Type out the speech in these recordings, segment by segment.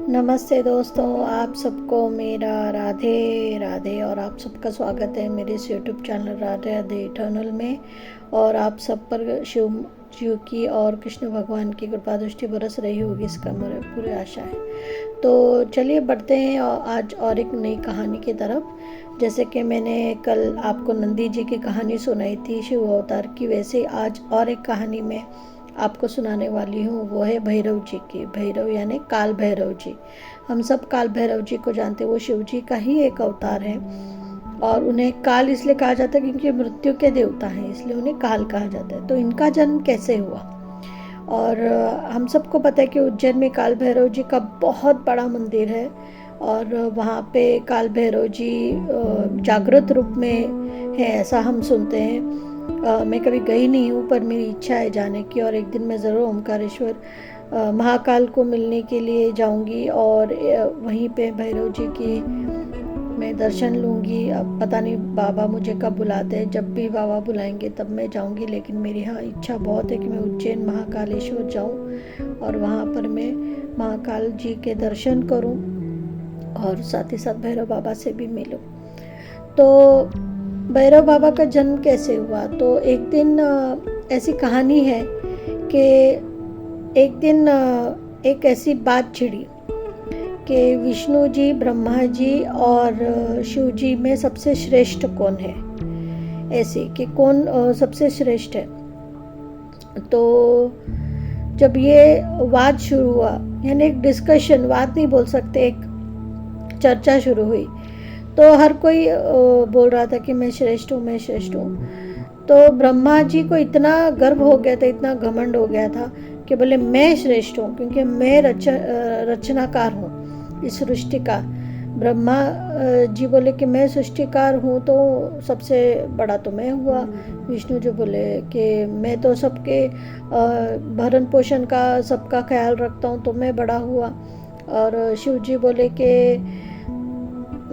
नमस्ते दोस्तों, आप सबको मेरा राधे राधे और आप सबका स्वागत है मेरे इस YouTube channel Radhe Radhe eternal में। और आप सब पर शिव शिव की और कृष्ण भगवान की कृपा दृष्टि बरस रही होगी, इसका मेरे पूरी आशा है। तो चलिए बढ़ते हैं और आज और एक नई कहानी की तरफ। जैसे कि मैंने कल आपको नंदी जी की कहानी सुनाई थी शिव अवतार की, वैसे ही आज और एक कहानी में आपको सुनाने वाली हूँ। वो है भैरव जी की। भैरव यानी काल भैरव जी। हम सब काल भैरव जी को जानते हैं, वो शिव जी का ही एक अवतार है। और उन्हें काल इसलिए कहा जाता है क्योंकि मृत्यु के देवता हैं, इसलिए उन्हें काल कहा जाता है। तो इनका जन्म कैसे हुआ? और हम सबको पता है कि उज्जैन में काल भैरव जी का बहुत बड़ा मंदिर है और वहाँ पे काल भैरव जी जागृत रूप में है, ऐसा हम सुनते हैं। मैं कभी गई नहीं हूँ, पर मेरी इच्छा है जाने की और एक दिन मैं ज़रूर ओमकारेश्वर महाकाल को मिलने के लिए जाऊँगी और वहीं पे भैरव जी की मैं दर्शन लूँगी। अब पता नहीं बाबा मुझे कब बुलाते हैं, जब भी बाबा बुलाएंगे तब मैं जाऊँगी। लेकिन मेरी यहाँ इच्छा बहुत है कि मैं उज्जैन महाकालेश्वर जाऊँ और वहाँ पर मैं महाकाल जी के दर्शन करूँ और साथ ही साथ भैरव बाबा से भी मिलूँ। तो भैरव बाबा का जन्म कैसे हुआ? तो एक दिन ऐसी कहानी है कि एक दिन एक ऐसी बात छिड़ी कि विष्णु जी, ब्रह्मा जी और शिव जी में सबसे श्रेष्ठ कौन है, ऐसे कि कौन सबसे श्रेष्ठ है। तो जब ये वाद शुरू हुआ, यानी एक डिस्कशन, वाद नहीं बोल सकते, एक चर्चा शुरू हुई, तो हर कोई बोल रहा था कि मैं श्रेष्ठ हूँ, मैं श्रेष्ठ हूँ। तो ब्रह्मा जी को इतना गर्व हो गया था, इतना घमंड हो गया था कि बोले मैं श्रेष्ठ हूँ क्योंकि मैं रचनाकार हूँ इस सृष्टि का। ब्रह्मा जी बोले कि मैं सृष्टिकार हूँ तो सबसे बड़ा तो मैं हुआ। विष्णु जी बोले कि मैं तो सबके भरण पोषण का, सबका ख्याल रखता हूँ तो मैं बड़ा हुआ। और शिव जी बोले कि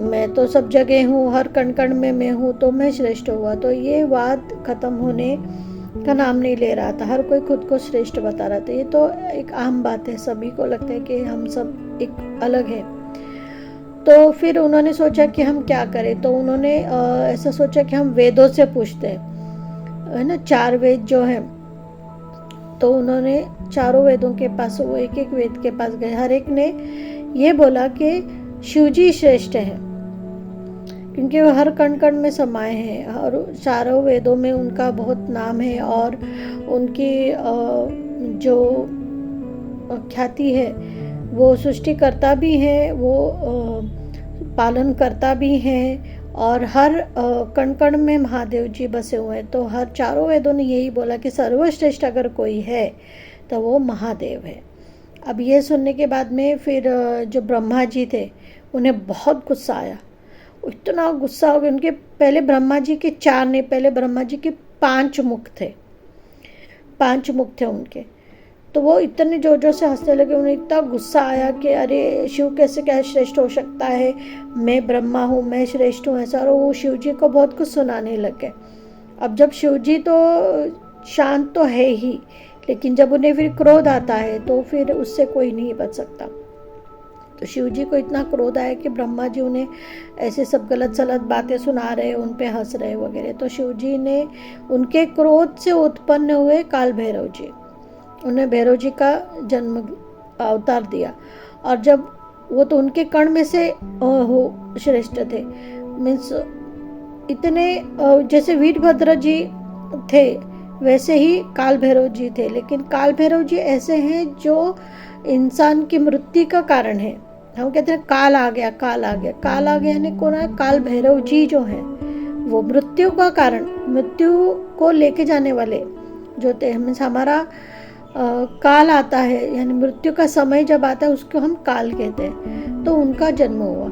मैं तो सब जगह हूँ, हर कण कण में मैं हूँ तो मैं श्रेष्ठ हुआ। तो ये वाद खत्म होने का नाम नहीं ले रहा था, हर कोई खुद को श्रेष्ठ बता रहा था। ये तो एक आम बात है, सभी को लगता है कि हम सब एक अलग हैं। तो फिर उन्होंने सोचा कि हम क्या करें, तो उन्होंने ऐसा सोचा कि हम वेदों से पूछते हैं, है ना, 4 वेद जो हैं। तो उन्होंने चारों वेदों के पास, वो एक एक वेद के पास गए, हर एक ने ये बोला कि शिवजी श्रेष्ठ हैं क्योंकि वो हर कण कण में समाये हैं और चारों वेदों में उनका बहुत नाम है और उनकी जो ख्याति है, वो सृष्टिकर्ता भी हैं, वो पालन करता भी हैं और हर कण कण में महादेव जी बसे हुए हैं। तो हर चारों वेदों ने यही बोला कि सर्वश्रेष्ठ अगर कोई है तो वो महादेव है। अब ये सुनने के बाद में फिर जो ब्रह्मा जी थे उन्हें बहुत गुस्सा आया, इतना गुस्सा हो गया। उनके पहले ब्रह्मा जी के 4 नहीं, पहले ब्रह्मा जी के 5 मुख थे, 5 मुख थे उनके। तो वो इतने जोर जोर से हंसने लगे, उन्हें इतना गुस्सा आया कि अरे शिव कैसे क्या श्रेष्ठ हो सकता है, मैं ब्रह्मा हूँ, मैं श्रेष्ठ हूँ, ऐसा। और वो शिव जी को बहुत कुछ सुनाने लगे। अब जब शिव जी तो शांत तो है ही, लेकिन जब उन्हें फिर क्रोध आता है तो फिर उससे कोई नहीं बच सकता। तो शिव जी को इतना क्रोध आया कि ब्रह्मा जी उन्हें ऐसे सब गलत सलत बातें सुना रहे, उन पे हंस रहे वगैरह। तो शिव जी ने उनके क्रोध से उत्पन्न हुए काल भैरव जी, उन्हें भैरव जी का जन्म अवतार दिया। और जब वो तो उनके कण में से हो श्रेष्ठ थे, मीन्स इतने जैसे वीरभद्र जी थे वैसे ही काल भैरव जी थे। लेकिन काल भैरव जी ऐसे हैं जो इंसान की मृत्यु का कारण है। हम कहते हैं काल आ गया, काल आ गया, काल आ गया यानी कौन है? काल भैरव जी जो हैं वो मृत्यु का कारण, मृत्यु को लेके जाने वाले जो थे। मीन्स हमारा काल आता है, यानी मृत्यु का समय जब आता है उसको हम काल कहते हैं। तो उनका जन्म हुआ।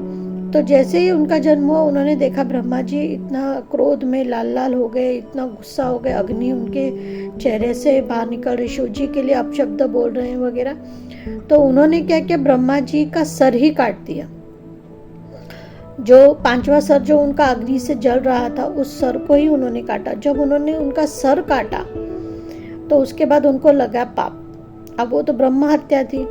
तो जैसे ही उनका जन्म हुआ, उन्होंने देखा ब्रह्मा जी इतना क्रोध में लाल लाल हो गए, इतना गुस्सा हो गए, अग्नि उनके चेहरे से बाहर निकल रही, शिव जी के लिए अपशब्द बोल रहे हैं वगैरह। तो उन्होंने क्या किया, ब्रह्मा जी का सर ही काट दिया। जो 5वां सर जो उनका अग्नि से जल रहा था, उस सर को ही उन्होंने काटा। जब उन्होंने उनका सर काटा तो उसके बाद उनको लगा पाप। अब वो तो ब्रह्म हत्या थी,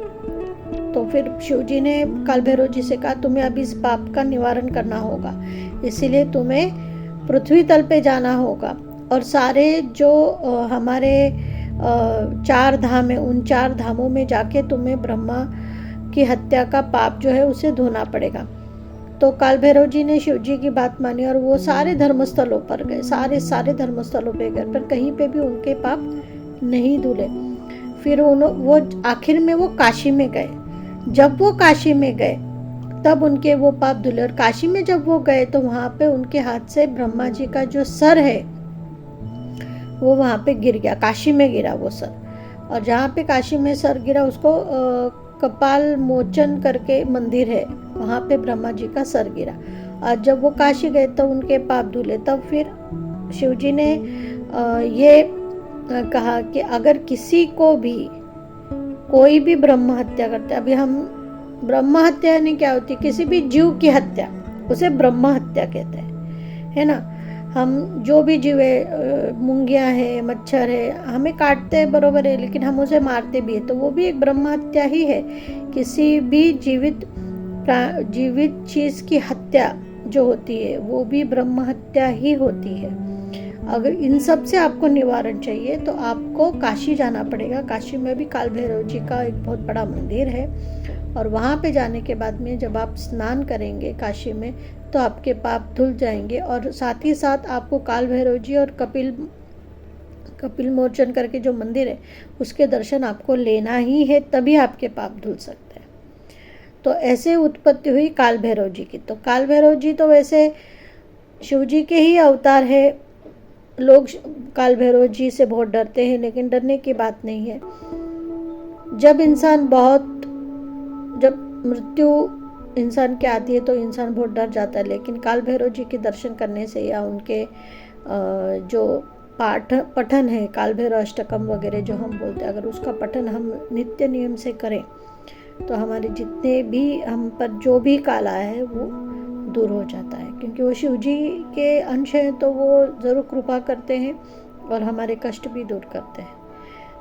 तो फिर शिव जी ने काल भैरव जी से कहा तुम्हें अभी इस पाप का निवारण करना होगा, इसीलिए तुम्हें पृथ्वी तल पे जाना होगा और सारे जो हमारे 4 धाम है उन 4 धामों में जाके तुम्हें ब्रह्मा की हत्या का पाप जो है उसे धोना पड़ेगा। तो काल भैरव जी ने शिव जी की बात मानी और वो सारे धर्मस्थलों पर गए, सारे धर्मस्थलों पे गए, पर कहीं पे भी उनके पाप नहीं धुले। फिर वो आखिर में वो काशी में गए। जब वो काशी में गए तब उनके वो पाप धुले, और काशी में जब वो गए तो वहाँ पे उनके हाथ से ब्रह्मा जी का जो सर है वो वहाँ पे गिर गया, काशी में गिरा वो सर। और जहाँ पे काशी में सर गिरा उसको कपाल मोचन करके मंदिर है, वहाँ पे ब्रह्मा जी का सर गिरा। और जब वो काशी गए तो उनके पाप धुले। तब फिर शिव जी ने ये कहा कि अगर किसी को भी कोई भी ब्रह्म हत्या करते, अभी हम ब्रह्म हत्या यानी क्या होती है, किसी भी जीव की हत्या, उसे ब्रह्म हत्या कहते हैं, है ना। हम जो भी जीव है, मुंगिया है, मच्छर है, हमें काटते हैं बरोबर है, लेकिन हम उसे मारते भी है, तो वो भी एक ब्रह्म हत्या ही है। किसी भी जीवित चीज की हत्या जो होती है वो भी ब्रह्म हत्या ही होती है। अगर इन सब से आपको निवारण चाहिए तो आपको काशी जाना पड़ेगा। काशी में भी काल भैरव जी का एक बहुत बड़ा मंदिर है, और वहाँ पे जाने के बाद में जब आप स्नान करेंगे काशी में तो आपके पाप धुल जाएंगे। और साथ ही साथ आपको काल भैरव जी और कपिल मोचन करके जो मंदिर है उसके दर्शन आपको लेना ही है, तभी आपके पाप धुल सकते हैं। तो ऐसे उत्पत्ति हुई काल भैरव जी की। तो काल भैरव जी तो वैसे शिव जी के ही अवतार है। लोग काल भैरव जी से बहुत डरते हैं, लेकिन डरने की बात नहीं है। जब मृत्यु इंसान की आती है तो इंसान बहुत डर जाता है, लेकिन काल भैरव जी के दर्शन करने से या उनके जो पठन है, काल भैरव अष्टकम वगैरह जो हम बोलते हैं, अगर उसका पठन हम नित्य नियम से करें तो हमारे जितने भी हम पर जो भी काल आया है वो दूर हो जाता है, क्योंकि वो शिव जी के अंश हैं, तो वो ज़रूर कृपा करते हैं और हमारे कष्ट भी दूर करते हैं।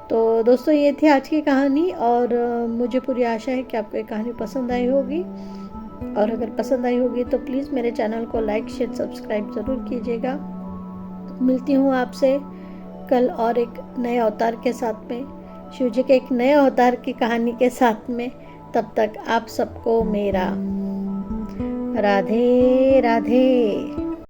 तो दोस्तों, ये थी आज की कहानी, और मुझे पूरी आशा है कि आपको ये कहानी पसंद आई होगी। और अगर पसंद आई होगी तो प्लीज़ मेरे चैनल को लाइक शेयर सब्सक्राइब ज़रूर कीजिएगा। मिलती हूँ आपसे कल और एक नए अवतार के साथ में, शिव जी के एक नए अवतार की कहानी के साथ में। तब तक आप सबको मेरा राधे राधे।